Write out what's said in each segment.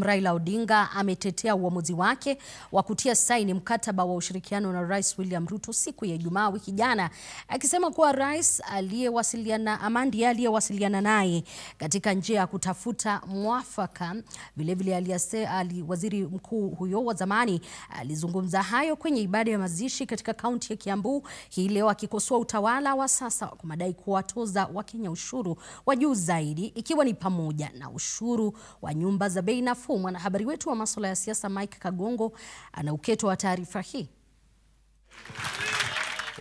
Raila Odinga ametetea uamuzi wake wa kutia saini mkataba wa ushirikiano na Rais William Ruto siku ya Ijumaa wiki jana, akisema kuwa rais aliyewasiliana naye katika njia ya kutafuta mwafaka. Vilevile waziri mkuu huyo wa zamani alizungumza hayo kwenye ibada ya mazishi katika kaunti ya Kiambu hii leo, akikosoa utawala wa sasa kwa madai kuwatoza Wakenya ushuru wa juu zaidi, ikiwa ni pamoja na ushuru wa nyumba za bei nafuu. Mwanahabari wetu wa masuala ya siasa Mike Kagongo ana uketo wa taarifa hii.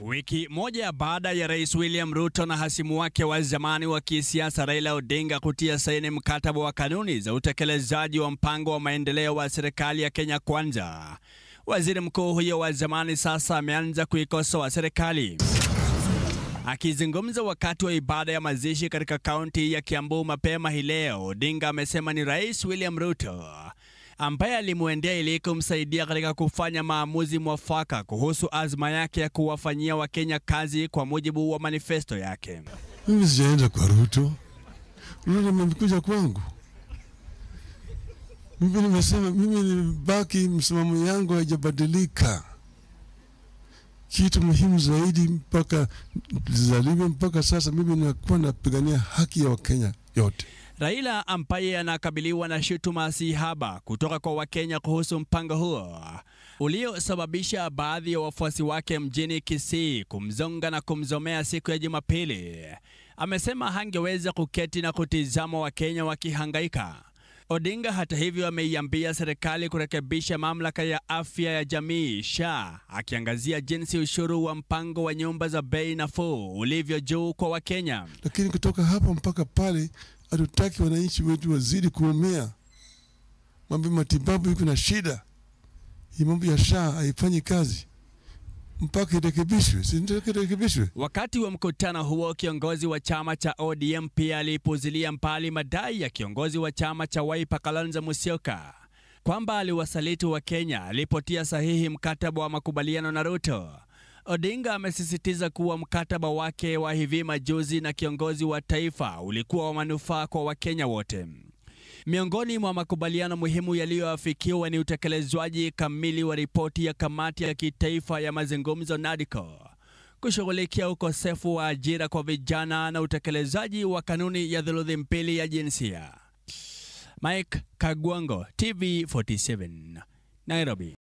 Wiki moja baada ya Rais William Ruto na hasimu wake wa zamani wa kisiasa Raila Odinga kutia saini mkataba wa kanuni za utekelezaji wa mpango wa maendeleo wa serikali ya Kenya Kwanza, waziri mkuu huyo wa zamani sasa ameanza kuikosoa serikali. Akizungumza wakati wa ibada ya mazishi katika kaunti ya Kiambu mapema hii leo, Odinga amesema ni Rais William Ruto ambaye alimuendea ili kumsaidia katika kufanya maamuzi mwafaka kuhusu azma yake ya kuwafanyia Wakenya kazi kwa mujibu wa manifesto yake. Mimi sijaenda kwa Ruto. Ruto amekuja kwangu. Mimi nimesema mimi nibaki, msimamo yangu haijabadilika. Kitu muhimu zaidi mpaka sasa mimi nakuwa napigania haki ya Wakenya yote. Raila ambaye anakabiliwa na shutuma si haba kutoka kwa Wakenya kuhusu mpango huo uliosababisha baadhi ya wafuasi wake mjini Kisii kumzonga na kumzomea siku ya Jumapili, amesema hangeweza kuketi na kutizama Wakenya wakihangaika. Odinga hata hivyo ameiambia serikali kurekebisha mamlaka ya afya ya jamii SHA, akiangazia jinsi ushuru wa mpango wa nyumba za bei nafuu ulivyo juu kwa Wakenya. Lakini kutoka hapa mpaka pale hatutaki wananchi wetu wazidi kuumia. Mambo ya matibabu iko na shida. Hii mambo ya SHA haifanyi kazi mpaka irekebishwe. Wakati wa mkutano huo, kiongozi wa chama cha ODM pia alipuzilia mbali madai ya kiongozi wa chama cha Wiper Kalonzo Musyoka kwamba aliwasaliti Wakenya alipotia sahihi mkataba wa makubaliano na Ruto. Odinga amesisitiza kuwa mkataba wake wa hivi majuzi na kiongozi wa taifa ulikuwa wa manufaa kwa Wakenya wote. Miongoni mwa makubaliano muhimu yaliyoafikiwa ni utekelezwaji kamili wa ripoti ya kamati ya kitaifa ya mazungumzo NADCO, kushughulikia ukosefu wa ajira kwa vijana na utekelezaji wa kanuni ya thuluthi mbili ya jinsia. Mike Kagongo, TV47, Nairobi.